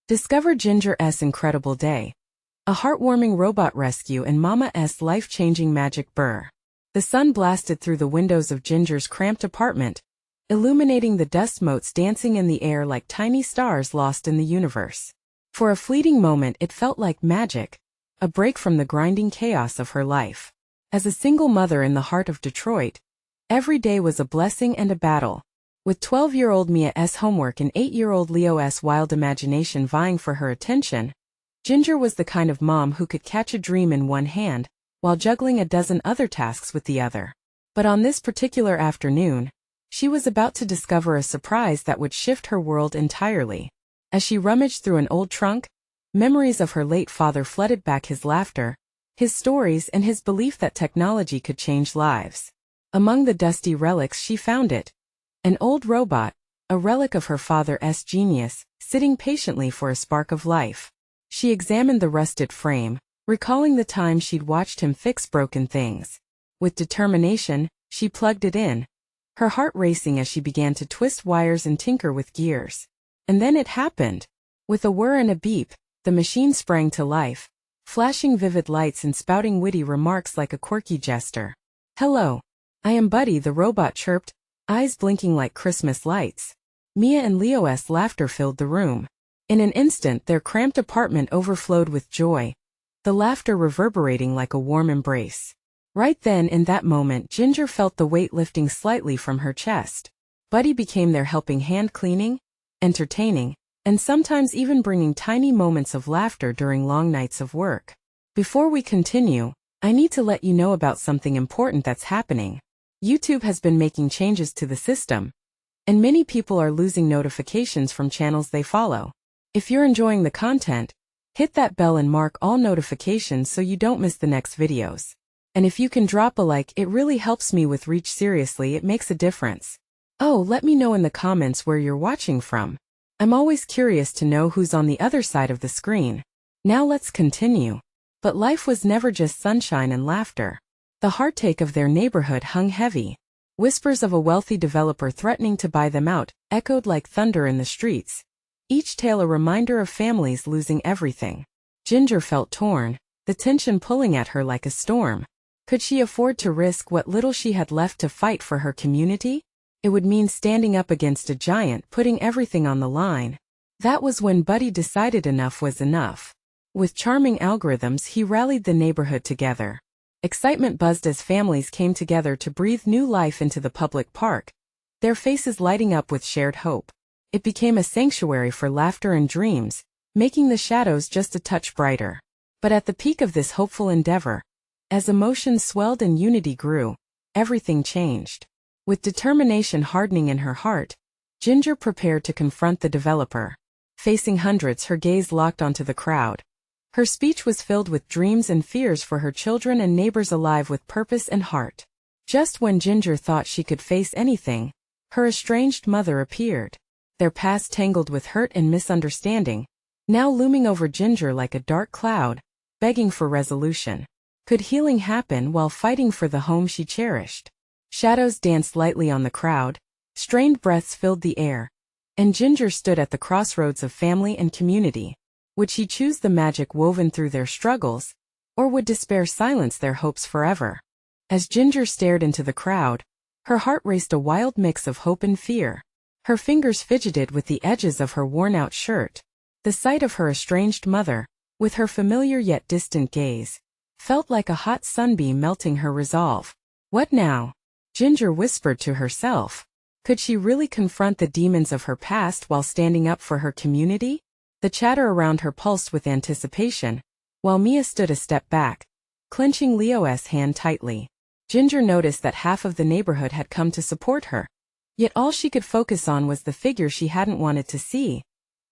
Discover Ginger's incredible day. A heartwarming robot rescue and Mama's life-changing magic burr. The sun blasted through the windows of Ginger's cramped apartment, illuminating the dust motes dancing in the air like tiny stars lost in the universe. For a fleeting moment it felt like magic, a break from the grinding chaos of her life. As a single mother in the heart of Detroit, every day was a blessing and a battle. With 12-year-old Mia's homework and 8-year-old Leo's wild imagination vying for her attention, Ginger was the kind of mom who could catch a dream in one hand while juggling a dozen other tasks with the other. But on this particular afternoon, she was about to discover a surprise that would shift her world entirely. As she rummaged through an old trunk, memories of her late father flooded back, his laughter, his stories, and his belief that technology could change lives. Among the dusty relics she found an old robot, a relic of her father's genius, sitting patiently for a spark of life. She examined the rusted frame, recalling the time she'd watched him fix broken things. With determination, she plugged it in, her heart racing as she began to twist wires and tinker with gears. And then it happened. With a whir and a beep, the machine sprang to life, flashing vivid lights and spouting witty remarks like a quirky jester. "Hello. I am Buddy," the robot chirped, eyes blinking like Christmas lights. Mia and Leo's laughter filled the room. In an instant their cramped apartment overflowed with joy, the laughter reverberating like a warm embrace. Right then, in that moment, Ginger felt the weight lifting slightly from her chest. Buddy became their helping hand, cleaning, entertaining, and sometimes even bringing tiny moments of laughter during long nights of work. Before we continue, I need to let you know about something important that's happening. YouTube has been making changes to the system, and many people are losing notifications from channels they follow. If you're enjoying the content, hit that bell and mark all notifications so you don't miss the next videos. And if you can drop a like, it really helps me with reach. Seriously, it makes a difference. Oh, let me know in the comments where you're watching from. I'm always curious to know who's on the other side of the screen. Now let's continue. But life was never just sunshine and laughter. The heartache of their neighborhood hung heavy. Whispers of a wealthy developer threatening to buy them out echoed like thunder in the streets, each tale a reminder of families losing everything. Ginger felt torn, the tension pulling at her like a storm. Could she afford to risk what little she had left to fight for her community? It would mean standing up against a giant, putting everything on the line. That was when Buddy decided enough was enough. With charming algorithms, he rallied the neighborhood together. Excitement buzzed as families came together to breathe new life into the public park, their faces lighting up with shared hope. It became a sanctuary for laughter and dreams, making the shadows just a touch brighter. But at the peak of this hopeful endeavor, as emotions swelled and unity grew, everything changed. With determination hardening in her heart, Ginger prepared to confront the developer. Facing hundreds, her gaze locked onto the crowd. Her speech was filled with dreams and fears for her children and neighbors, alive with purpose and heart. Just when Ginger thought she could face anything, her estranged mother appeared, their past tangled with hurt and misunderstanding, now looming over Ginger like a dark cloud, begging for resolution. Could healing happen while fighting for the home she cherished? Shadows danced lightly on the crowd, strained breaths filled the air, and Ginger stood at the crossroads of family and community. Would she choose the magic woven through their struggles, or would despair silence their hopes forever? As Ginger stared into the crowd, her heart raced, a wild mix of hope and fear. Her fingers fidgeted with the edges of her worn-out shirt. The sight of her estranged mother, with her familiar yet distant gaze, felt like a hot sunbeam melting her resolve. What now? Ginger whispered to herself. Could she really confront the demons of her past while standing up for her community? The chatter around her pulsed with anticipation, while Mia stood a step back, clenching Leo's hand tightly. Ginger noticed that half of the neighborhood had come to support her. Yet all she could focus on was the figure she hadn't wanted to see.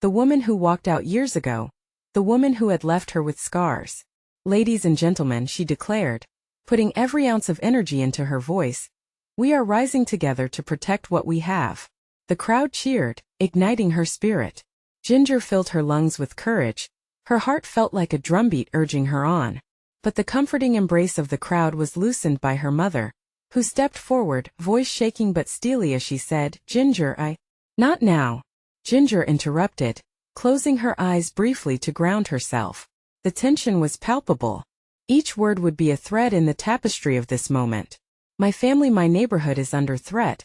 The woman who walked out years ago. The woman who had left her with scars. "Ladies and gentlemen," she declared, putting every ounce of energy into her voice, "we are rising together to protect what we have." The crowd cheered, igniting her spirit. Ginger filled her lungs with courage. Her heart felt like a drumbeat urging her on. But the comforting embrace of the crowd was loosened by her mother, who stepped forward, voice shaking but steely as she said, "Ginger, Not now." Ginger interrupted, closing her eyes briefly to ground herself. The tension was palpable. Each word would be a thread in the tapestry of this moment. My family, my neighborhood is under threat,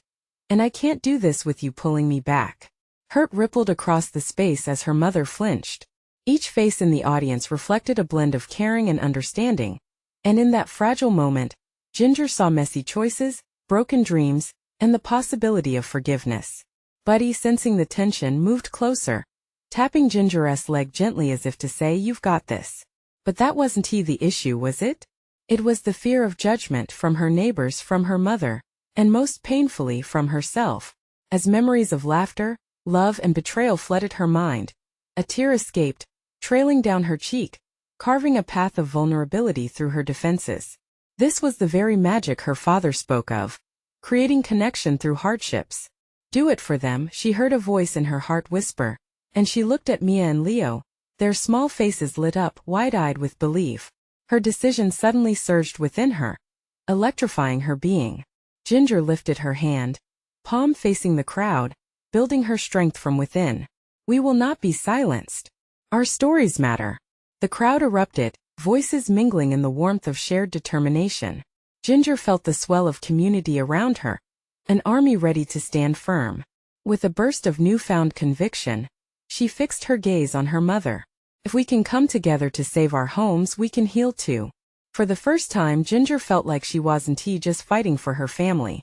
and I can't do this with you pulling me back. Hurt rippled across the space as her mother flinched. Each face in the audience reflected a blend of caring and understanding, and in that fragile moment, Ginger saw messy choices, broken dreams, and the possibility of forgiveness. Buddy, sensing the tension, moved closer, tapping Ginger's leg gently as if to say, "You've got this." But that wasn't the issue, was it? It was the fear of judgment from her neighbors, from her mother, and most painfully from herself. As memories of laughter, love, and betrayal flooded her mind, a tear escaped, trailing down her cheek, carving a path of vulnerability through her defenses. This was the very magic her father spoke of, creating connection through hardships. "Do it for them," she heard a voice in her heart whisper, and she looked at Mia and Leo, their small faces lit up, wide-eyed with belief. Her decision suddenly surged within her, electrifying her being. Ginger lifted her hand, palm facing the crowd, building her strength from within. "We will not be silenced. Our stories matter." The crowd erupted, voices mingling in the warmth of shared determination. Ginger felt the swell of community around her, an army ready to stand firm. With a burst of newfound conviction, she fixed her gaze on her mother. "If we can come together to save our homes, we can heal too." For the first time, Ginger felt like she wasn't just fighting for her family.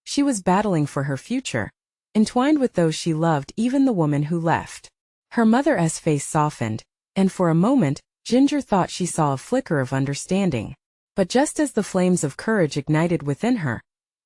She was battling for her future, entwined with those she loved, even the woman who left. Her mother's face softened, and for a moment, Ginger thought she saw a flicker of understanding. But just as the flames of courage ignited within her,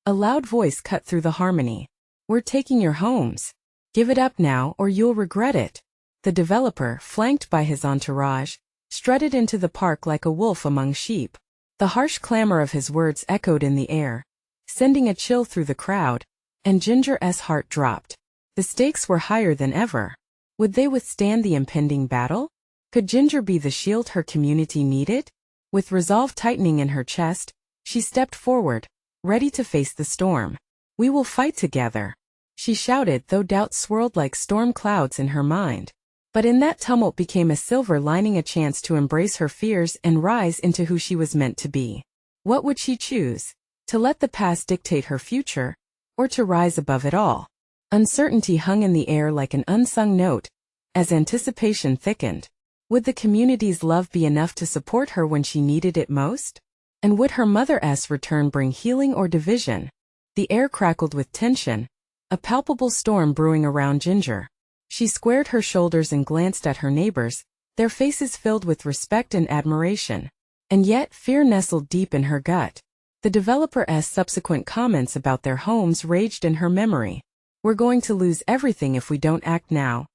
a loud voice cut through the harmony. "We're taking your homes. Give it up now or you'll regret it." The developer, flanked by his entourage, strutted into the park like a wolf among sheep. The harsh clamor of his words echoed in the air, sending a chill through the crowd, and Ginger's heart dropped. The stakes were higher than ever. Would they withstand the impending battle? Could Ginger be the shield her community needed? With resolve tightening in her chest, she stepped forward, ready to face the storm. "We will fight together," she shouted, though doubts swirled like storm clouds in her mind. But in that tumult became a silver lining, a chance to embrace her fears and rise into who she was meant to be. What would she choose? To let the past dictate her future, or to rise above it all? Uncertainty hung in the air like an unsung note, as anticipation thickened. Would the community's love be enough to support her when she needed it most? And would her mother's return bring healing or division? The air crackled with tension, a palpable storm brewing around Ginger. She squared her shoulders and glanced at her neighbors, their faces filled with respect and admiration. And yet fear nestled deep in her gut. The developer's subsequent comments about their homes raged in her memory. "We're going to lose everything if we don't act now,"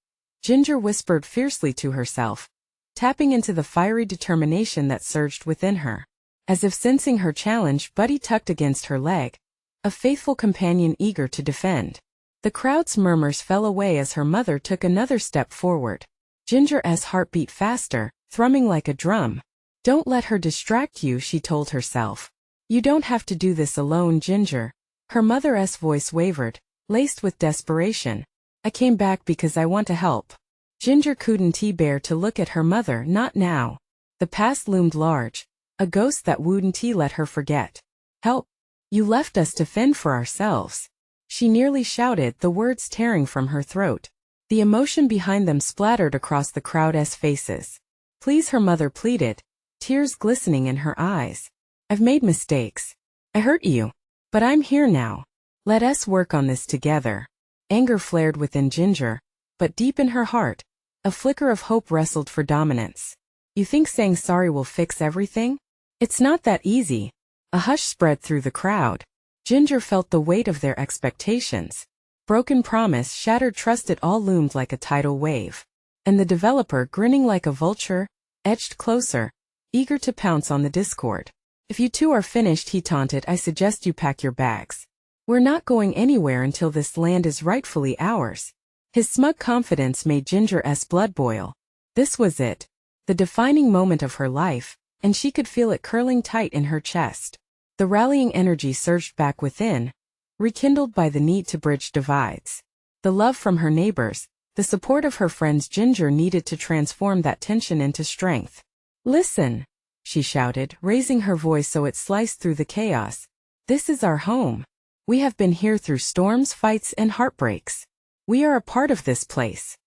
Ginger whispered fiercely to herself, tapping into the fiery determination that surged within her. As if sensing her challenge, Buddy tucked against her leg, a faithful companion eager to defend. The crowd's murmurs fell away as her mother took another step forward. Ginger's heart beat faster, thrumming like a drum. "Don't let her distract you," she told herself. "You don't have to do this alone, Ginger." Her mother's voice wavered, laced with desperation. "I came back because I want to help." Ginger couldn't bear to look at her mother, not now. The past loomed large, a ghost that wouldn't let her forget. "Help! You left us to fend for ourselves," she nearly shouted, the words tearing from her throat. The emotion behind them splattered across the crowd's faces. "Please," her mother pleaded, tears glistening in her eyes. "I've made mistakes. I hurt you. But I'm here now. Let us work on this together." Anger flared within Ginger, but deep in her heart, a flicker of hope wrestled for dominance. "You think saying sorry will fix everything? It's not that easy." A hush spread through the crowd. Ginger felt the weight of their expectations. Broken promise, shattered trust, it all loomed like a tidal wave. And the developer, grinning like a vulture, edged closer, eager to pounce on the discord. "If you two are finished," he taunted, "I suggest you pack your bags. We're not going anywhere until this land is rightfully ours." His smug confidence made Ginger's blood boil. This was it, the defining moment of her life, and she could feel it curling tight in her chest. The rallying energy surged back within, rekindled by the need to bridge divides. The love from her neighbors, The support of her friends Ginger needed to transform that tension into strength. "Listen," she shouted, raising her voice so it sliced through the chaos. "This is our home. We have been here through storms, fights, and heartbreaks. We are a part of this place.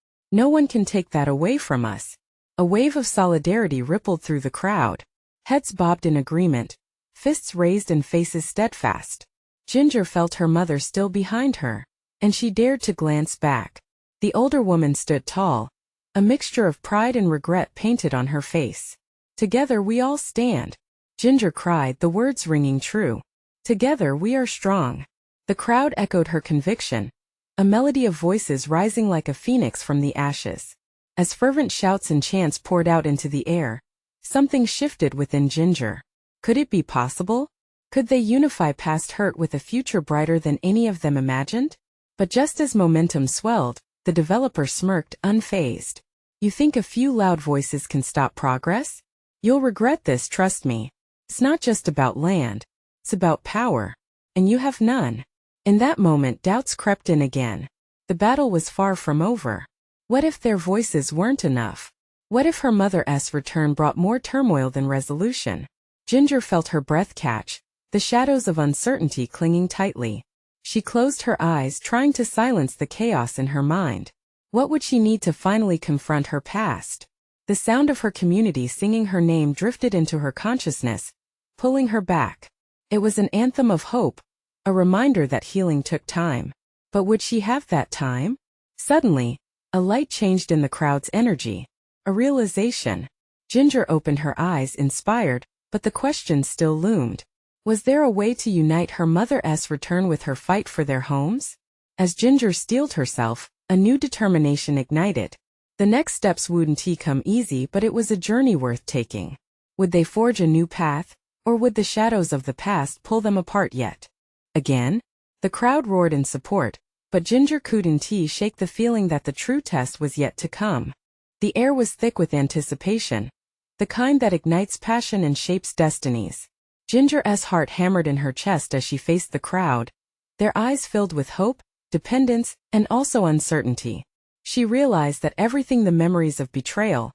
No one can take that away from us." A wave of solidarity rippled through the crowd. Heads bobbed in agreement, fists raised and faces steadfast. Ginger felt her mother still behind her, and she dared to glance back. The older woman stood tall, a mixture of pride and regret painted on her face. "Together we all stand," Ginger cried, the words ringing true. "Together we are strong." The crowd echoed her conviction, a melody of voices rising like a phoenix from the ashes. As fervent shouts and chants poured out into the air, something shifted within Ginger. Could it be possible? Could they unify past hurt with a future brighter than any of them imagined? But just as momentum swelled, the developer smirked, unfazed. "You think a few loud voices can stop progress? You'll regret this, trust me. It's not just about land. It's about power. And you have none." In that moment, doubts crept in again. The battle was far from over. What if their voices weren't enough? What if her mother's return brought more turmoil than resolution? Ginger felt her breath catch, the shadows of uncertainty clinging tightly. She closed her eyes, trying to silence the chaos in her mind. What would she need to finally confront her past? The sound of her community singing her name drifted into her consciousness, pulling her back. It was an anthem of hope, a reminder that healing took time. But would she have that time? Suddenly, a light changed in the crowd's energy. A realization. Ginger opened her eyes, inspired, but the question still loomed. Was there a way to unite her mother's return with her fight for their homes? As Ginger steeled herself, a new determination ignited. The next steps wouldn't come easy, but it was a journey worth taking. Would they forge a new path, or would the shadows of the past pull them apart yet? Again? The crowd roared in support, but Ginger couldn't shake the feeling that the true test was yet to come. The air was thick with anticipation, the kind that ignites passion and shapes destinies. Ginger's heart hammered in her chest as she faced the crowd, their eyes filled with hope, dependence, and also uncertainty. She realized that everything, the memories of betrayal,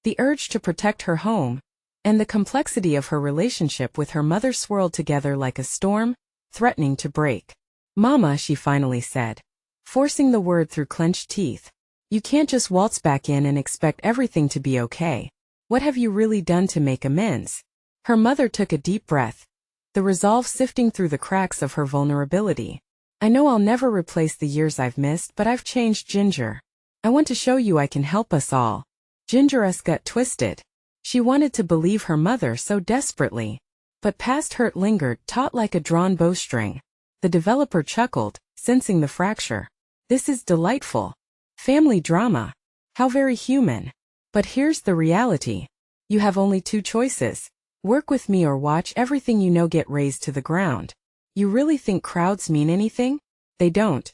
the urge to protect her home, and the complexity of her relationship with her mother swirled together like a storm, threatening to break. "Mama," she finally said, forcing the word through clenched teeth. "You can't just waltz back in and expect everything to be okay. What have you really done to make amends?" Her mother took a deep breath, the resolve sifting through the cracks of her vulnerability. "I know I'll never replace the years I've missed, but I've changed, Ginger. I want to show you I can help us all." Ginger's gut twisted. She wanted to believe her mother so desperately. But past hurt lingered, taut like a drawn bowstring. The developer chuckled, sensing the fracture. "This is delightful. Family drama. How very human. But here's the reality. You have only two choices. Work with me or watch everything you know get razed to the ground. You really think crowds mean anything? They don't.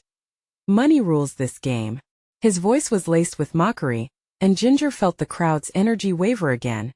Money rules this game." His voice was laced with mockery, and Ginger felt the crowd's energy waver again,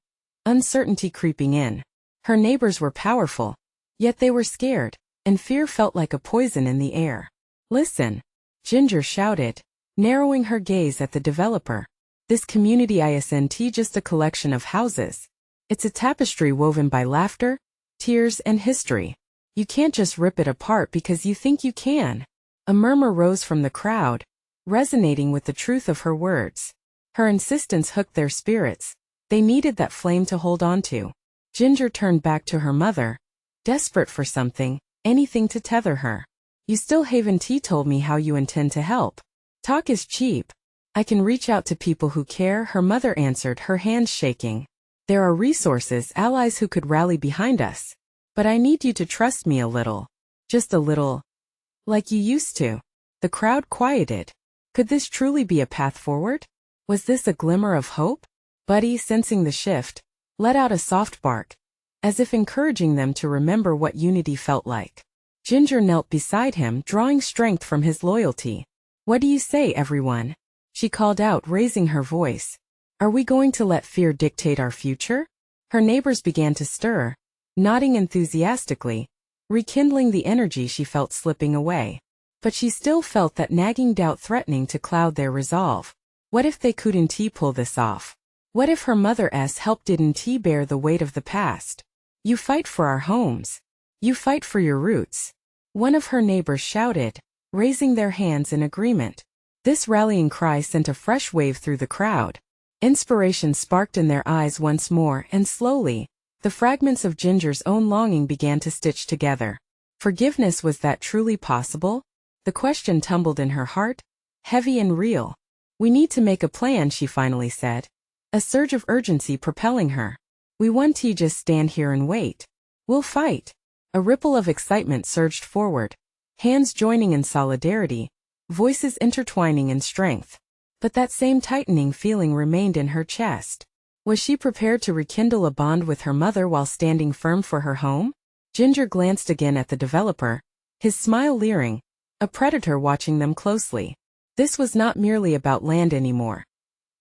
uncertainty creeping in. Her neighbors were powerful, yet they were scared, and fear felt like a poison in the air. "Listen," Ginger shouted, narrowing her gaze at the developer. "This community isn't just a collection of houses. It's a tapestry woven by laughter, tears, and history. You can't just rip it apart because you think you can." A murmur rose from the crowd, resonating with the truth of her words. Her insistence hooked their spirits. They needed that flame to hold on to. Ginger turned back to her mother, desperate for something, anything to tether her. "You still haven't told me how you intend to help." "Talk is cheap. I can reach out to people who care," her mother answered, her hands shaking. "There are resources, allies who could rally behind us. But I need you to trust me a little. Just a little. Like you used to." The crowd quieted. Could this truly be a path forward? Was this a glimmer of hope? Buddy, sensing the shift, let out a soft bark, as if encouraging them to remember what unity felt like. Ginger knelt beside him, drawing strength from his loyalty. "What do you say, everyone?" she called out, raising her voice. "Are we going to let fear dictate our future?" Her neighbors began to stir, nodding enthusiastically, rekindling the energy she felt slipping away. But she still felt that nagging doubt threatening to cloud their resolve. What if they couldn't pull this off? What if her mother's help didn't bear the weight of the past? You fight for our homes. You fight for your roots. One of her neighbors shouted, raising their hands in agreement. This rallying cry sent a fresh wave through the crowd. Inspiration sparked in their eyes once more, and slowly, the fragments of Ginger's own longing began to stitch together. Forgiveness, was that truly possible? The question tumbled in her heart, heavy and real. We need to make a plan, she finally said. A surge of urgency propelling her. We won't just stand here and wait. We'll fight. A ripple of excitement surged forward. Hands joining in solidarity, voices intertwining in strength. But that same tightening feeling remained in her chest. Was she prepared to rekindle a bond with her mother while standing firm for her home? Ginger glanced again at the developer, his smile leering, a predator watching them closely. This was not merely about land anymore.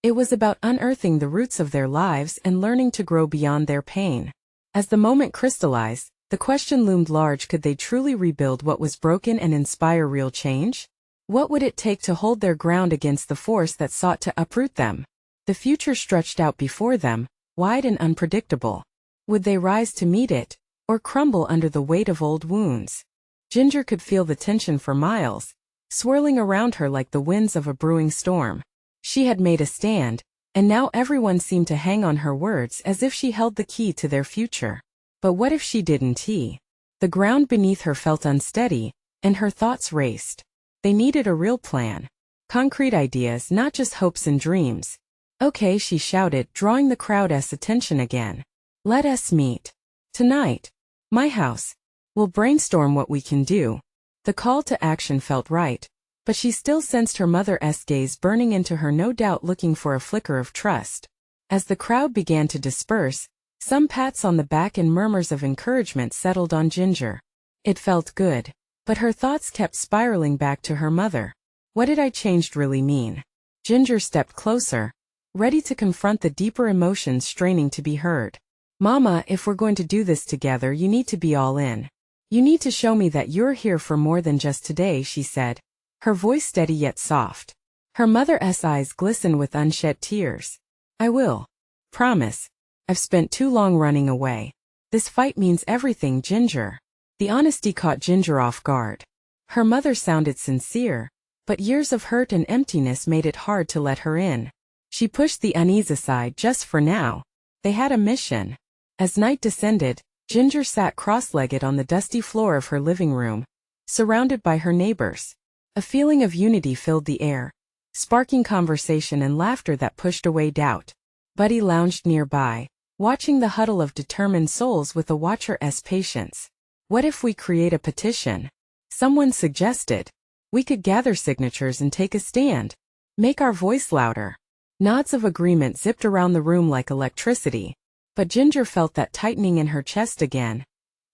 It was about unearthing the roots of their lives and learning to grow beyond their pain. As the moment crystallized, the question loomed large: could they truly rebuild what was broken and inspire real change? What would it take to hold their ground against the force that sought to uproot them? The future stretched out before them, wide and unpredictable. Would they rise to meet it, or crumble under the weight of old wounds? Ginger could feel the tension for miles, swirling around her like the winds of a brewing storm. She had made a stand, and now everyone seemed to hang on her words as if she held the key to their future. But what if she didn't? The ground beneath her felt unsteady, and her thoughts raced. They needed a real plan. Concrete ideas, not just hopes and dreams. Okay, she shouted, drawing the crowd's attention again. Let us meet. Tonight. My house. We'll brainstorm what we can do. The call to action felt right, but she still sensed her mother's gaze burning into her, no doubt looking for a flicker of trust. As the crowd began to disperse, some pats on the back and murmurs of encouragement settled on Ginger. It felt good, but her thoughts kept spiraling back to her mother. What did "I changed" really mean? Ginger stepped closer, ready to confront the deeper emotions straining to be heard. Mama, if we're going to do this together, you need to be all in. You need to show me that you're here for more than just today, she said, her voice steady yet soft. Her mother's eyes glistened with unshed tears. I will. Promise. I've spent too long running away. This fight means everything, Ginger. The honesty caught Ginger off guard. Her mother sounded sincere, but years of hurt and emptiness made it hard to let her in. She pushed the unease aside. Just for now. They had a mission. As night descended, Ginger sat cross-legged on the dusty floor of her living room, surrounded by her neighbors. A feeling of unity filled the air, sparking conversation and laughter that pushed away doubt. Buddy lounged nearby, watching the huddle of determined souls with a watcher's patience. What if we create a petition? Someone suggested. We could gather signatures and take a stand. Make our voice louder. Nods of agreement zipped around the room like electricity. But Ginger felt that tightening in her chest again.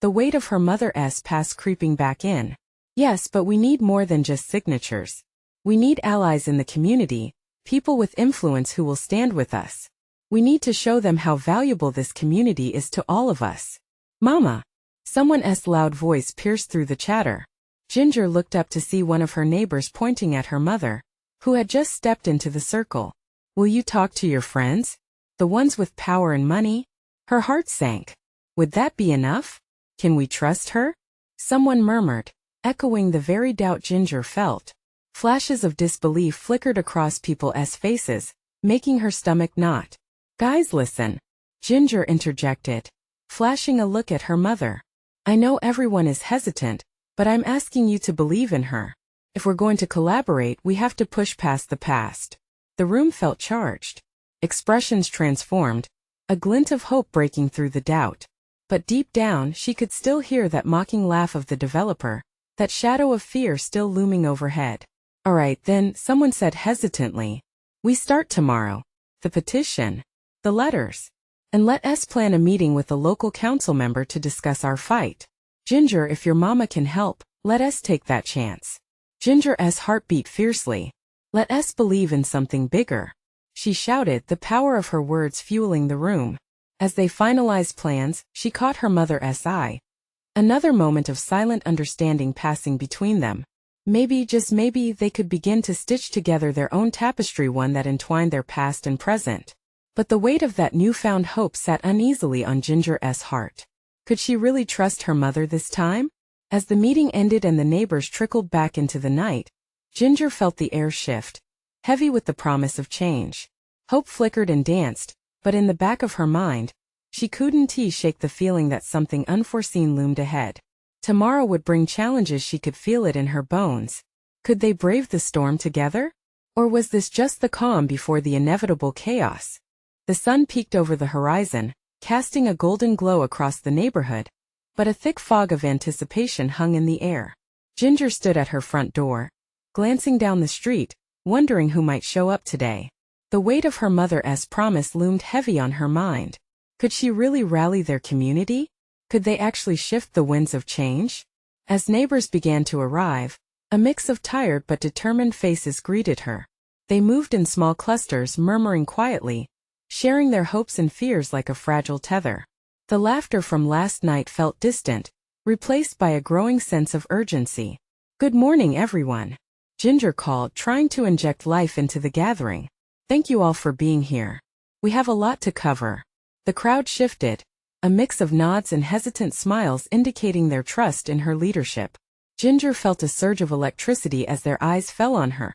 The weight of her mother's past creeping back in. Yes, but we need more than just signatures. We need allies in the community, people with influence who will stand with us. We need to show them how valuable this community is to all of us. Mama! Someone's loud voice pierced through the chatter. Ginger looked up to see one of her neighbors pointing at her mother, who had just stepped into the circle. Will you talk to your friends? The ones with power and money? Her heart sank. Would that be enough? Can we trust her? Someone murmured, echoing the very doubt Ginger felt. Flashes of disbelief flickered across people's faces, making her stomach knot. Guys, listen. Ginger interjected, flashing a look at her mother. I know everyone is hesitant, but I'm asking you to believe in her. If we're going to collaborate, we have to push past the past. The room felt charged. Expressions transformed, a glint of hope breaking through the doubt. But deep down, she could still hear that mocking laugh of the developer, that shadow of fear still looming overhead. All right, then, someone said hesitantly. We start tomorrow. The petition. The letters. And let us plan a meeting with a local council member to discuss our fight. Ginger, if your mama can help, let us take that chance. Ginger's heart beat fiercely. Let us believe in something bigger. She shouted, the power of her words fueling the room. As they finalized plans, she caught her mother's eye. Another moment of silent understanding passing between them. Maybe, just maybe, they could begin to stitch together their own tapestry, one that entwined their past and present. But the weight of that newfound hope sat uneasily on Ginger's heart. Could she really trust her mother this time? As the meeting ended and the neighbors trickled back into the night, Ginger felt the air shift, heavy with the promise of change. Hope flickered and danced, but in the back of her mind, she couldn't shake the feeling that something unforeseen loomed ahead. Tomorrow would bring challenges, she could feel it in her bones. Could they brave the storm together? Or was this just the calm before the inevitable chaos? The sun peeked over the horizon, casting a golden glow across the neighborhood, but a thick fog of anticipation hung in the air. Ginger stood at her front door, glancing down the street, wondering who might show up today. The weight of her mother's promise loomed heavy on her mind. Could she really rally their community? Could they actually shift the winds of change? As neighbors began to arrive, a mix of tired but determined faces greeted her. They moved in small clusters, murmuring quietly, sharing their hopes and fears like a fragile tether. The laughter from last night felt distant, replaced by a growing sense of urgency. "Good morning, everyone," Ginger called, trying to inject life into the gathering. "Thank you all for being here. We have a lot to cover." The crowd shifted, a mix of nods and hesitant smiles indicating their trust in her leadership. Ginger felt a surge of electricity as their eyes fell on her.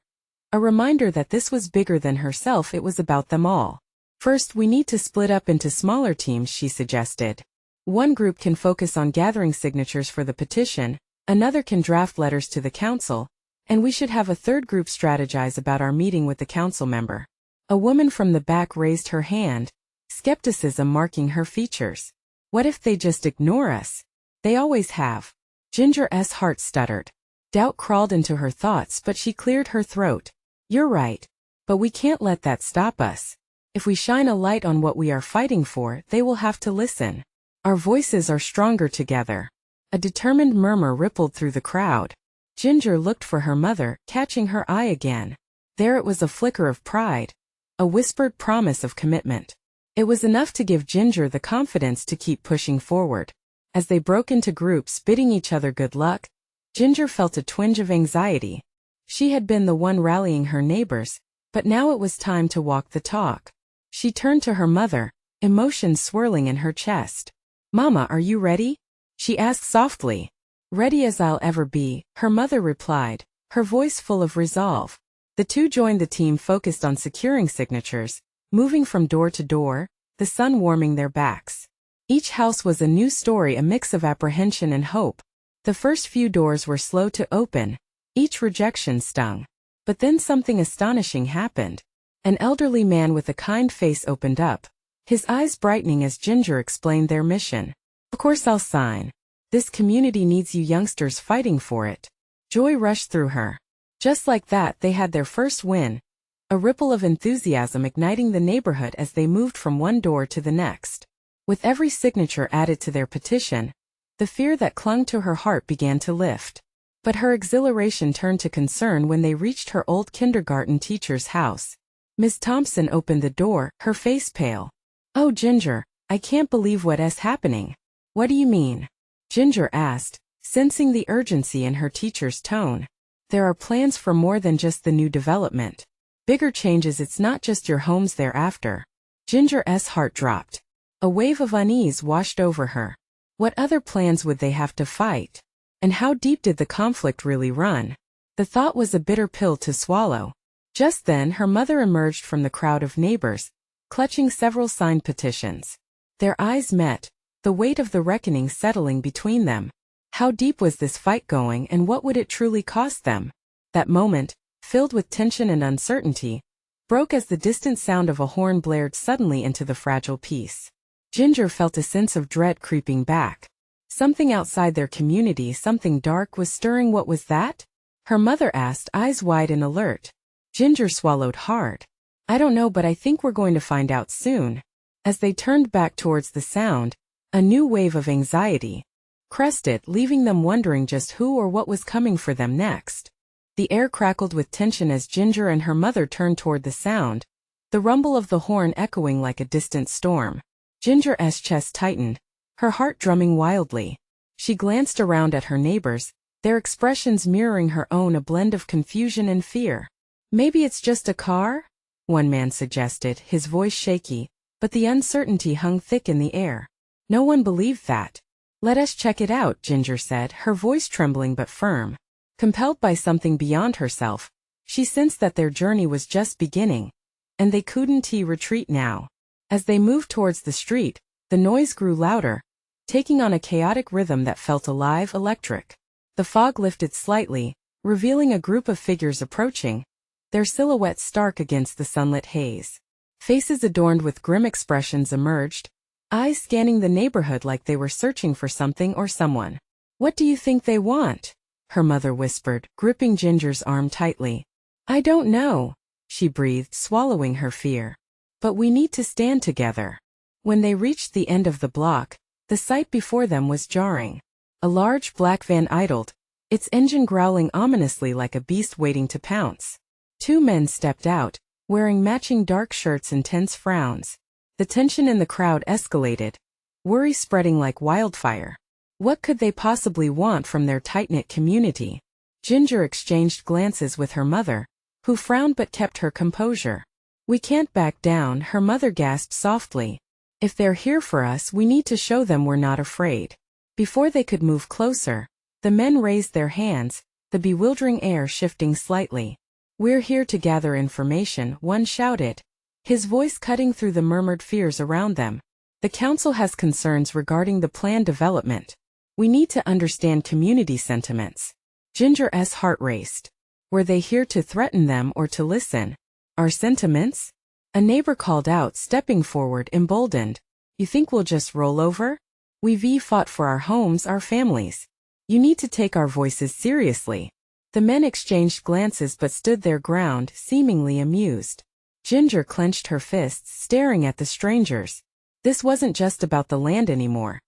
A reminder that this was bigger than herself, it was about them all. "First, we need to split up into smaller teams," she suggested. "One group can focus on gathering signatures for the petition, another can draft letters to the council, and we should have a third group strategize about our meeting with the council member." A woman from the back raised her hand, skepticism marking her features. "What if they just ignore us? They always have." Ginger's heart stuttered. Doubt crawled into her thoughts, but she cleared her throat. "You're right. But we can't let that stop us. If we shine a light on what we are fighting for, they will have to listen. Our voices are stronger together." A determined murmur rippled through the crowd. Ginger looked for her mother, catching her eye again. There it was, a flicker of pride, a whispered promise of commitment. It was enough to give Ginger the confidence to keep pushing forward. As they broke into groups, bidding each other good luck, Ginger felt a twinge of anxiety. She had been the one rallying her neighbors, but now it was time to walk the talk. She turned to her mother, emotions swirling in her chest. "Mama, are you ready?" she asked softly. "Ready as I'll ever be," her mother replied, her voice full of resolve. The two joined the team focused on securing signatures, moving from door to door, the sun warming their backs. Each house was a new story, a mix of apprehension and hope. The first few doors were slow to open, each rejection stung. But then something astonishing happened. An elderly man with a kind face opened up, his eyes brightening as Ginger explained their mission. "Of course I'll sign. This community needs you youngsters fighting for it." Joy rushed through her. Just like that, they had their first win, a ripple of enthusiasm igniting the neighborhood as they moved from one door to the next. With every signature added to their petition, the fear that clung to her heart began to lift. But her exhilaration turned to concern when they reached her old kindergarten teacher's house. Miss Thompson opened the door, her face pale. "Oh, Ginger, I can't believe what's happening." "What do you mean?" Ginger asked, sensing the urgency in her teacher's tone. "There are plans for more than just the new development. Bigger changes, it's not just your homes thereafter." Ginger's heart dropped. A wave of unease washed over her. What other plans would they have to fight? And how deep did the conflict really run? The thought was a bitter pill to swallow. Just then her mother emerged from the crowd of neighbors, clutching several signed petitions. Their eyes met, the weight of the reckoning settling between them. How deep was this fight going, and what would it truly cost them? That moment, filled with tension and uncertainty, broke as the distant sound of a horn blared suddenly into the fragile peace. Ginger felt a sense of dread creeping back. Something outside their community, something dark, was stirring. What was that? Her mother asked, eyes wide and alert. Ginger swallowed hard. "I don't know, but I think we're going to find out soon." As they turned back towards the sound, a new wave of anxiety crested, leaving them wondering just who or what was coming for them next. The air crackled with tension as Ginger and her mother turned toward the sound, the rumble of the horn echoing like a distant storm. Ginger's chest tightened, her heart drumming wildly. She glanced around at her neighbors, their expressions mirroring her own, a blend of confusion and fear. Maybe it's just a car? One man suggested, his voice shaky, but the uncertainty hung thick in the air. No one believed that. Let us check it out, Ginger said, her voice trembling but firm. Compelled by something beyond herself, she sensed that their journey was just beginning, and they couldn't retreat now. As they moved towards the street, the noise grew louder, taking on a chaotic rhythm that felt alive, electric. The fog lifted slightly, revealing a group of figures approaching, their silhouettes stark against the sunlit haze. Faces adorned with grim expressions emerged, eyes scanning the neighborhood like they were searching for something or someone. "What do you think they want?" her mother whispered, gripping Ginger's arm tightly. "I don't know," she breathed, swallowing her fear. "But we need to stand together." When they reached the end of the block, the sight before them was jarring. A large black van idled, its engine growling ominously like a beast waiting to pounce. Two men stepped out, wearing matching dark shirts and tense frowns. The tension in the crowd escalated, worry spreading like wildfire. What could they possibly want from their tight-knit community? Ginger exchanged glances with her mother, who frowned but kept her composure. "We can't back down," her mother gasped softly. "If they're here for us, we need to show them we're not afraid." Before they could move closer, the men raised their hands, the bewildering air shifting slightly. "We're here to gather information," one shouted, his voice cutting through the murmured fears around them. "The council has concerns regarding the planned development. We need to understand community sentiments." Ginger's heart raced. Were they here to threaten them or to listen? "Our sentiments?" A neighbor called out, stepping forward, emboldened. "You think we'll just roll over? We've fought for our homes, our families. You need to take our voices seriously." The men exchanged glances but stood their ground, seemingly amused. Ginger clenched her fists, staring at the strangers. This wasn't just about the land anymore.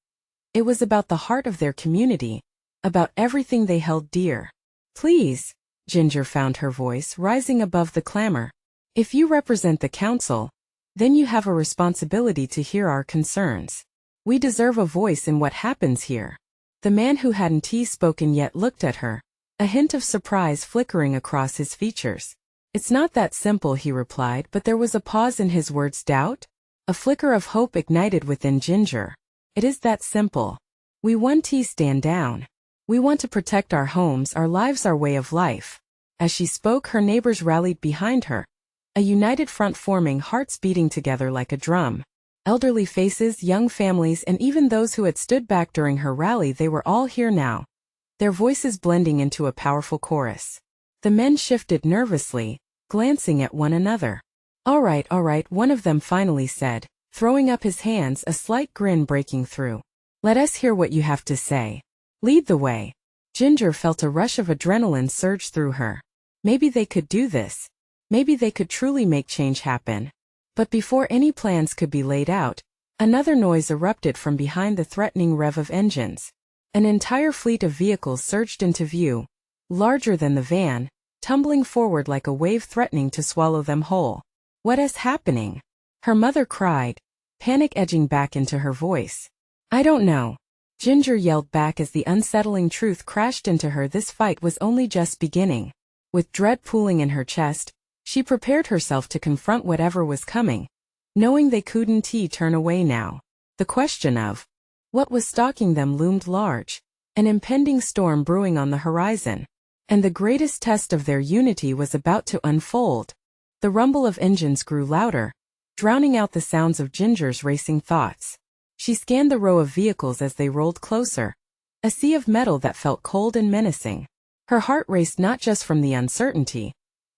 It was about the heart of their community, about everything they held dear. "Please," Ginger found her voice, rising above the clamor. "If you represent the council, then you have a responsibility to hear our concerns. We deserve a voice in what happens here." The man who hadn't spoken yet looked at her, a hint of surprise flickering across his features. "It's not that simple," he replied, but there was a pause in his words. Doubt? A flicker of hope ignited within Ginger. "It is that simple. We want to stand down. We want to protect our homes, our lives, our way of life." As she spoke, her neighbors rallied behind her, a united front forming, hearts beating together like a drum. Elderly faces, young families, and even those who had stood back during her rally, they were all here now, their voices blending into a powerful chorus. The men shifted nervously, glancing at one another. All right, one of them finally said, throwing up his hands, a slight grin breaking through. "Let us hear what you have to say. Lead the way." Ginger felt a rush of adrenaline surge through her. Maybe they could do this. Maybe they could truly make change happen. But before any plans could be laid out, another noise erupted from behind the threatening rev of engines. An entire fleet of vehicles surged into view, larger than the van, tumbling forward like a wave threatening to swallow them whole. "What is happening?" her mother cried, panic edging back into her voice. "I don't know," Ginger yelled back as the unsettling truth crashed into her. This fight was only just beginning. With dread pooling in her chest, she prepared herself to confront whatever was coming, knowing they couldn't turn away now. The question of what was stalking them loomed large, an impending storm brewing on the horizon. And the greatest test of their unity was about to unfold. The rumble of engines grew louder, drowning out the sounds of Ginger's racing thoughts. She scanned the row of vehicles as they rolled closer, a sea of metal that felt cold and menacing. Her heart raced not just from the uncertainty,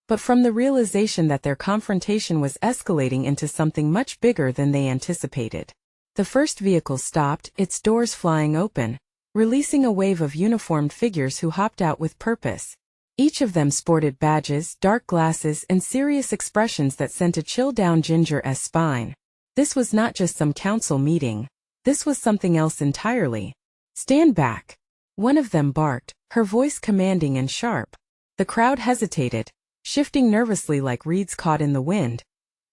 but from the realization that their confrontation was escalating into something much bigger than they anticipated. The first vehicle stopped, its doors flying open, releasing a wave of uniformed figures who hopped out with purpose. Each of them sported badges, dark glasses, and serious expressions that sent a chill down Ginger's spine. This was not just some council meeting. This was something else entirely. "Stand back," one of them barked, her voice commanding and sharp. The crowd hesitated, shifting nervously like reeds caught in the wind,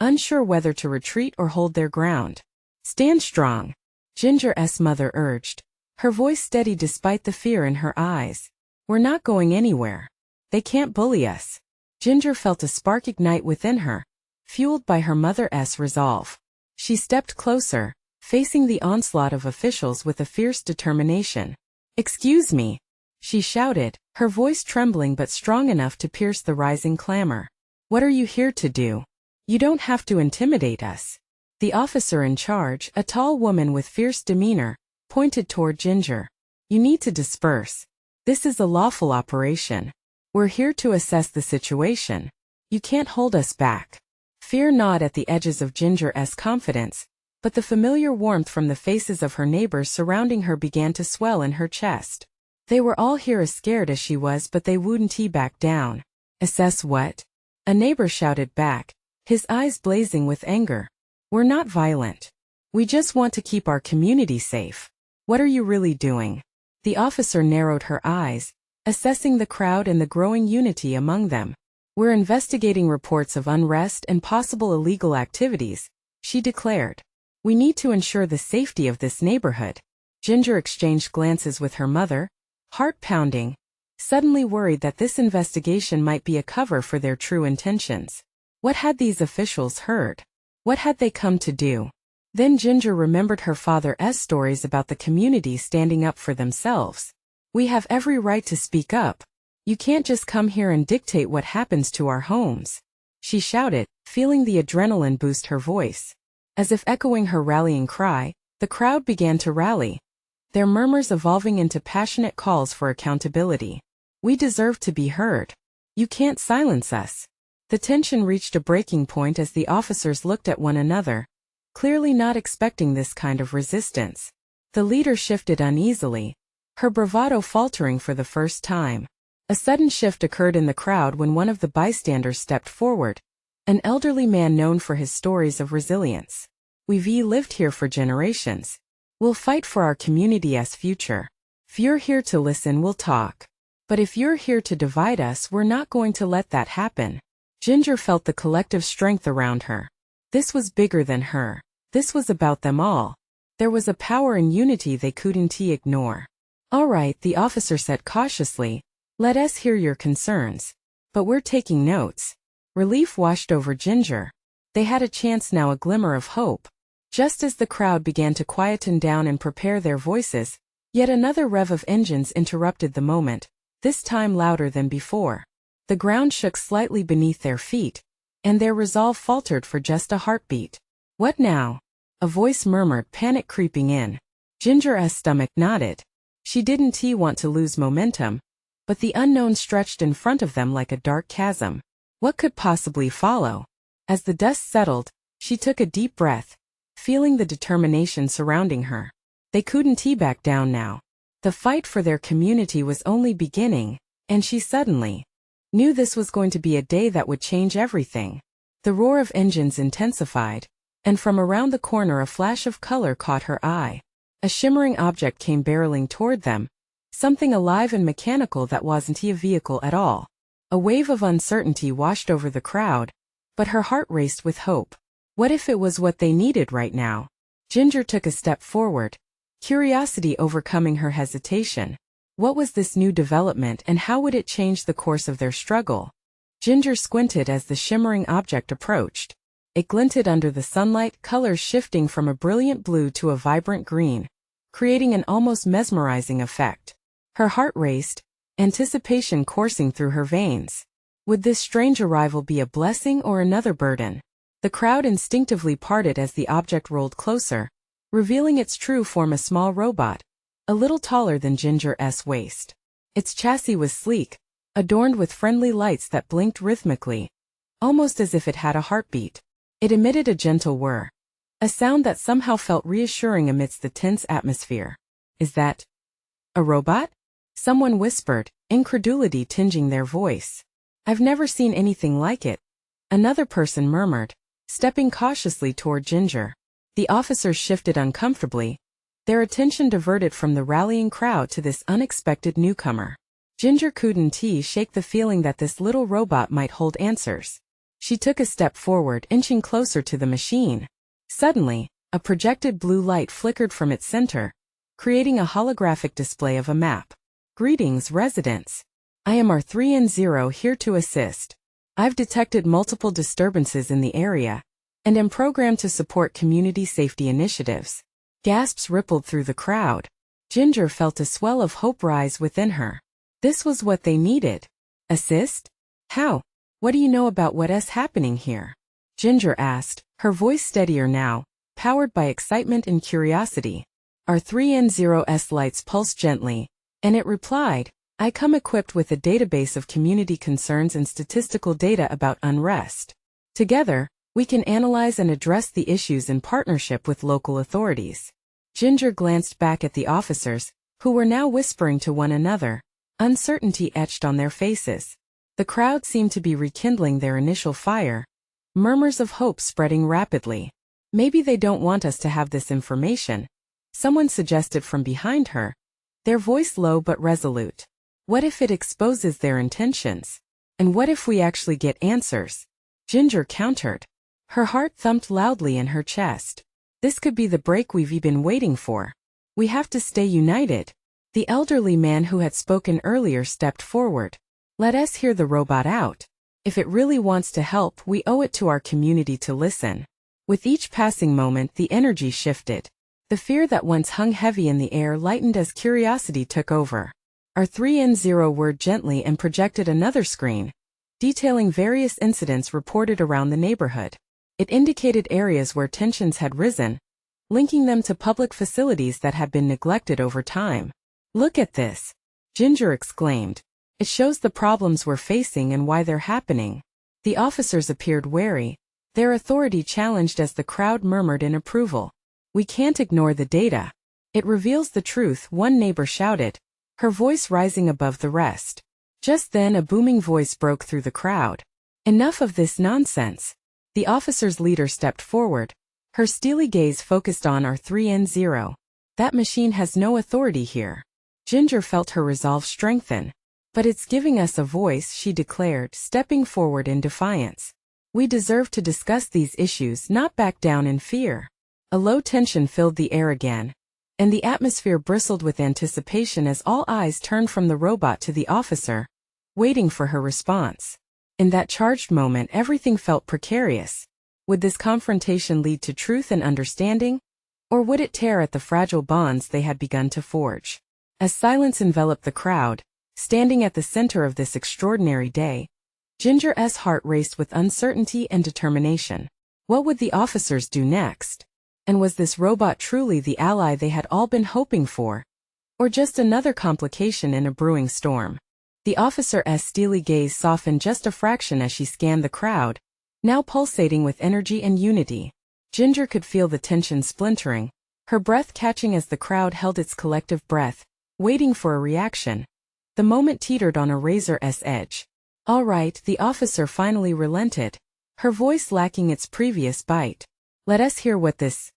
unsure whether to retreat or hold their ground. "Stand strong," Ginger's mother urged, her voice steady despite the fear in her eyes. We're not going anywhere. They can't bully us. Ginger felt a spark ignite within her, fueled by her mother's resolve. She stepped closer, facing the onslaught of officials with a fierce determination. "Excuse me," she shouted, her voice trembling but strong enough to pierce the rising clamor. "What are you here to do? You don't have to intimidate us." The officer in charge, a tall woman with fierce demeanor, pointed toward Ginger. "You need to disperse. This is a lawful operation. We're here to assess the situation. You can't hold us back." Fear gnawed at the edges of Ginger's confidence, but the familiar warmth from the faces of her neighbors surrounding her began to swell in her chest. They were all here as scared as she was, but they wouldn't back down. "Assess what?" a neighbor shouted back, his eyes blazing with anger. "We're not violent. We just want to keep our community safe. What are you really doing?" The officer narrowed her eyes, assessing the crowd and the growing unity among them. "We're investigating reports of unrest and possible illegal activities," she declared. "We need to ensure the safety of this neighborhood." Ginger exchanged glances with her mother, heart pounding, suddenly worried that this investigation might be a cover for their true intentions. What had these officials heard? What had they come to do? Then Ginger remembered her father's stories about the community standing up for themselves. "We have every right to speak up. You can't just come here and dictate what happens to our homes," she shouted, feeling the adrenaline boost her voice. As if echoing her rallying cry, the crowd began to rally, their murmurs evolving into passionate calls for accountability. "We deserve to be heard. You can't silence us." The tension reached a breaking point as the officers looked at one another, clearly not expecting this kind of resistance. The leader shifted uneasily, her bravado faltering for the first time. A sudden shift occurred in the crowd when one of the bystanders stepped forward, an elderly man known for his stories of resilience. "We've lived here for generations. We'll fight for our community's future. If you're here to listen, we'll talk. But if you're here to divide us, we're not going to let that happen." Ginger felt the collective strength around her. This was bigger than her. This was about them all. There was a power in unity they couldn't ignore. "All right," the officer said cautiously, "let us hear your concerns. But we're taking notes." Relief washed over Ginger. They had a chance now, a glimmer of hope. Just as the crowd began to quieten down and prepare their voices, yet another rev of engines interrupted the moment, this time louder than before. The ground shook slightly beneath their feet, and their resolve faltered for just a heartbeat. "What now?" a voice murmured, panic creeping in. Ginger's stomach knotted. She didn't want to lose momentum, but the unknown stretched in front of them like a dark chasm. What could possibly follow? As the dust settled, she took a deep breath, feeling the determination surrounding her. They couldn't back down now. The fight for their community was only beginning, and she suddenly knew this was going to be a day that would change everything. The roar of engines intensified, and from around the corner a flash of color caught her eye. A shimmering object came barreling toward them, something alive and mechanical that wasn't a vehicle at all. A wave of uncertainty washed over the crowd, but her heart raced with hope. What if it was what they needed right now? Ginger took a step forward, curiosity overcoming her hesitation. What was this new development and how would it change the course of their struggle? Ginger squinted as the shimmering object approached. It glinted under the sunlight, colors shifting from a brilliant blue to a vibrant green, creating an almost mesmerizing effect. Her heart raced, anticipation coursing through her veins. Would this strange arrival be a blessing or another burden? The crowd instinctively parted as the object rolled closer, revealing its true form, a small robot, a little taller than Ginger's waist. Its chassis was sleek, adorned with friendly lights that blinked rhythmically, almost as if it had a heartbeat. It emitted a gentle whir, a sound that somehow felt reassuring amidst the tense atmosphere. "Is that a robot?" someone whispered, incredulity tinging their voice. "I've never seen anything like it," another person murmured, stepping cautiously toward Ginger. The officers shifted uncomfortably, their attention diverted from the rallying crowd to this unexpected newcomer. Ginger couldn't shake the feeling that this little robot might hold answers. She took a step forward, inching closer to the machine. Suddenly, a projected blue light flickered from its center, creating a holographic display of a map. Greetings, residents. I am R3N0 here to assist. I've detected multiple disturbances in the area and am programmed to support community safety initiatives. Gasps rippled through the crowd. Ginger felt a swell of hope rise within her. This was what they needed. Assist? How? What do you know about what's happening here? Ginger asked, her voice steadier now, powered by excitement and curiosity. R3N0's lights pulsed gently, and it replied, I come equipped with a database of community concerns and statistical data about unrest. Together, we can analyze and address the issues in partnership with local authorities. Ginger glanced back at the officers, who were now whispering to one another, uncertainty etched on their faces. The crowd seemed to be rekindling their initial fire, murmurs of hope spreading rapidly. Maybe they don't want us to have this information, someone suggested from behind her, their voice low but resolute. What if it exposes their intentions? And what if we actually get answers? Ginger countered. Her heart thumped loudly in her chest. This could be the break we've been waiting for. We have to stay united. The elderly man who had spoken earlier stepped forward. Let us hear the robot out. If it really wants to help, we owe it to our community to listen. With each passing moment, the energy shifted. The fear that once hung heavy in the air lightened as curiosity took over. R3N0 whirred gently and projected another screen, detailing various incidents reported around the neighborhood. It indicated areas where tensions had risen, linking them to public facilities that had been neglected over time. Look at this, Ginger exclaimed. It shows the problems we're facing and why they're happening. The officers appeared wary, their authority challenged as the crowd murmured in approval. We can't ignore the data. It reveals the truth, one neighbor shouted, her voice rising above the rest. Just then a booming voice broke through the crowd. Enough of this nonsense. The officer's leader stepped forward, her steely gaze focused on R3N0. That machine has no authority here. Ginger felt her resolve strengthen. But it's giving us a voice, she declared, stepping forward in defiance. We deserve to discuss these issues, not back down in fear. A low tension filled the air again, and the atmosphere bristled with anticipation as all eyes turned from the robot to the officer, waiting for her response. In that charged moment, everything felt precarious. Would this confrontation lead to truth and understanding, or would it tear at the fragile bonds they had begun to forge? As silence enveloped the crowd, standing at the center of this extraordinary day, Ginger's heart raced with uncertainty and determination. What would the officers do next? And was this robot truly the ally they had all been hoping for? Or just another complication in a brewing storm? The officer's steely gaze softened just a fraction as she scanned the crowd, now pulsating with energy and unity. Ginger could feel the tension splintering, her breath catching as the crowd held its collective breath, waiting for a reaction. The moment teetered on a razor's edge. All right, the officer finally relented, her voice lacking its previous bite. Let us hear what this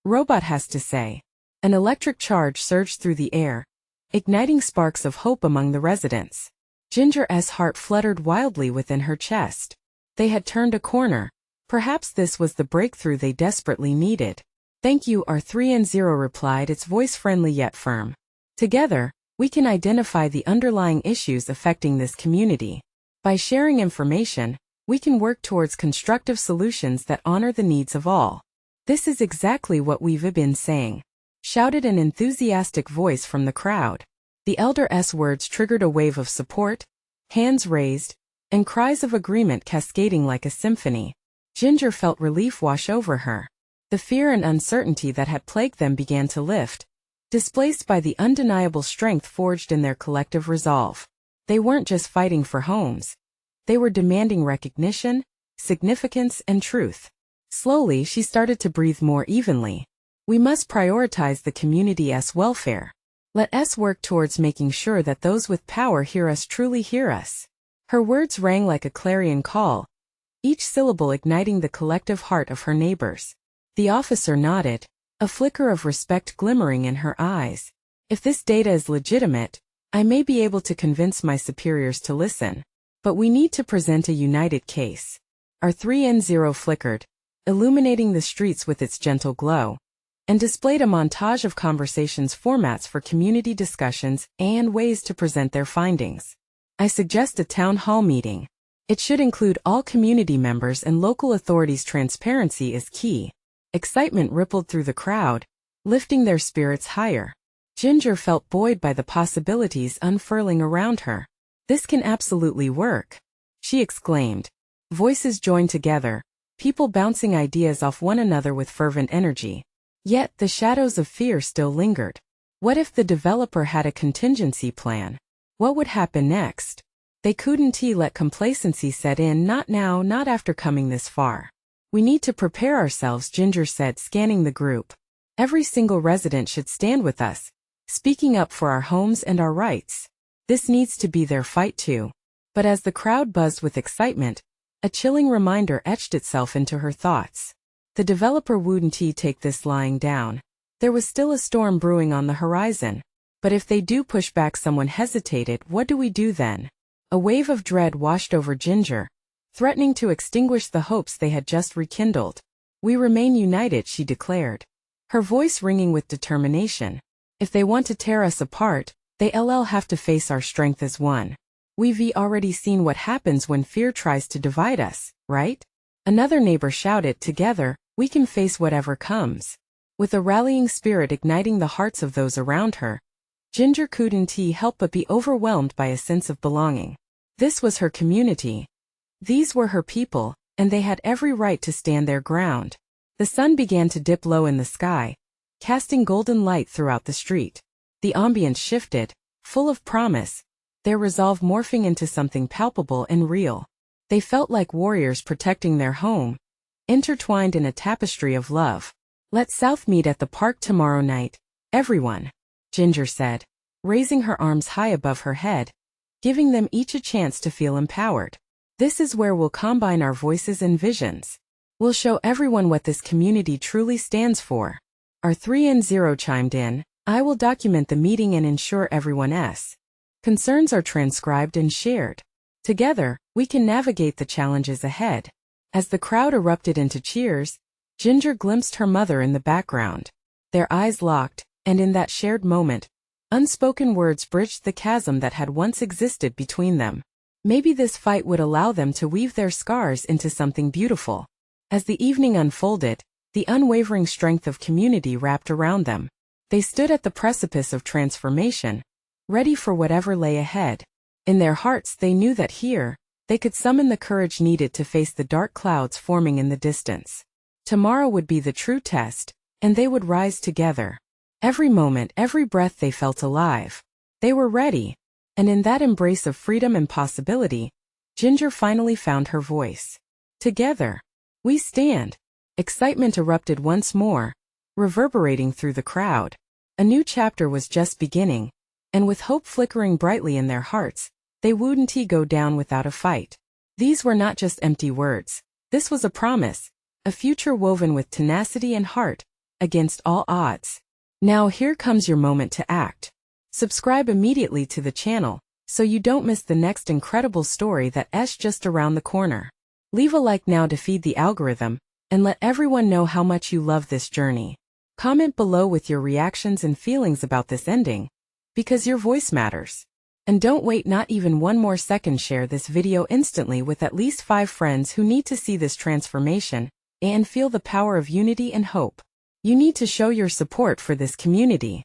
robot has to say. An electric charge surged through the air, igniting sparks of hope among the residents. Ginger's heart fluttered wildly within her chest. They had turned a corner. Perhaps this was the breakthrough they desperately needed. Thank you, R3N0 replied, its voice friendly yet firm. Together, we can identify the underlying issues affecting this community. By sharing information, we can work towards constructive solutions that honor the needs of all. This is exactly what we've been saying, shouted an enthusiastic voice from the crowd. The elder's words triggered a wave of support, hands raised, and cries of agreement cascading like a symphony. Ginger felt relief wash over her. The fear and uncertainty that had plagued them began to lift, displaced by the undeniable strength forged in their collective resolve. They weren't just fighting for homes. They were demanding recognition, significance, and truth. Slowly, she started to breathe more evenly. We must prioritize the community's welfare. Let us work towards making sure that those with power hear us truly hear us. Her words rang like a clarion call, each syllable igniting the collective heart of her neighbors. The officer nodded, a flicker of respect glimmering in her eyes. If this data is legitimate, I may be able to convince my superiors to listen. But we need to present a united case. R3N0 flickered, illuminating the streets with its gentle glow. and displayed a montage of conversations formats for community discussions and ways to present their findings. I suggest a town hall meeting. It should include all community members and local authorities. Transparency is key. Excitement rippled through the crowd, lifting their spirits higher. Ginger felt buoyed by the possibilities unfurling around her. This can absolutely work, she exclaimed. Voices joined together, people bouncing ideas off one another with fervent energy. Yet the shadows of fear still lingered. What if the developer had a contingency plan? What would happen next? They couldn't let complacency set in. Not now, not after coming this far. We need to prepare ourselves, Ginger said, scanning the group. Every single resident should stand with us, speaking up for our homes and our rights. This needs to be their fight too. But as the crowd buzzed with excitement, a chilling reminder etched itself into her thoughts. The developer wouldn't take this lying down. There was still a storm brewing on the horizon. But if they do push back, someone hesitated, what do we do then? A wave of dread washed over Ginger, threatening to extinguish the hopes they had just rekindled. We remain united, she declared, her voice ringing with determination. If they want to tear us apart, they'll have to face our strength as one. We've already seen what happens when fear tries to divide us, right? Another neighbor shouted, together, we can face whatever comes. With a rallying spirit igniting the hearts of those around her, Ginger couldn't help but be overwhelmed by a sense of belonging. This was her community. These were her people, and they had every right to stand their ground. The sun began to dip low in the sky, casting golden light throughout the street. The ambience shifted, full of promise, their resolve morphing into something palpable and real. They felt like warriors protecting their home, intertwined in a tapestry of love. Let's South meet at the park tomorrow night, everyone, Ginger said, raising her arms high above her head, giving them each a chance to feel empowered. This is where we'll combine our voices and visions. We'll show everyone what this community truly stands for. Our 3N0 chimed in. I will document the meeting and ensure everyone's concerns are transcribed and shared. Together, we can navigate the challenges ahead. As the crowd erupted into cheers, Ginger glimpsed her mother in the background. Their eyes locked, and in that shared moment, unspoken words bridged the chasm that had once existed between them. Maybe this fight would allow them to weave their scars into something beautiful. As the evening unfolded, the unwavering strength of community wrapped around them. They stood at the precipice of transformation, ready for whatever lay ahead. In their hearts they knew that here, they could summon the courage needed to face the dark clouds forming in the distance. Tomorrow would be the true test, and they would rise together. Every moment, every breath they felt alive. They were ready. And in that embrace of freedom and possibility, Ginger finally found her voice. Together, we stand. Excitement erupted once more, reverberating through the crowd. A new chapter was just beginning, and with hope flickering brightly in their hearts, they wouldn't go down without a fight. These were not just empty words. This was a promise, a future woven with tenacity and heart, against all odds. Now here comes your moment to act. Subscribe immediately to the channel, so you don't miss the next incredible story that's just around the corner. Leave a like now to feed the algorithm, and let everyone know how much you love this journey. Comment below with your reactions and feelings about this ending, because your voice matters. And don't wait not even one more second. Share this video instantly with at least 5 friends who need to see this transformation and feel the power of unity and hope. You need to show your support for this community.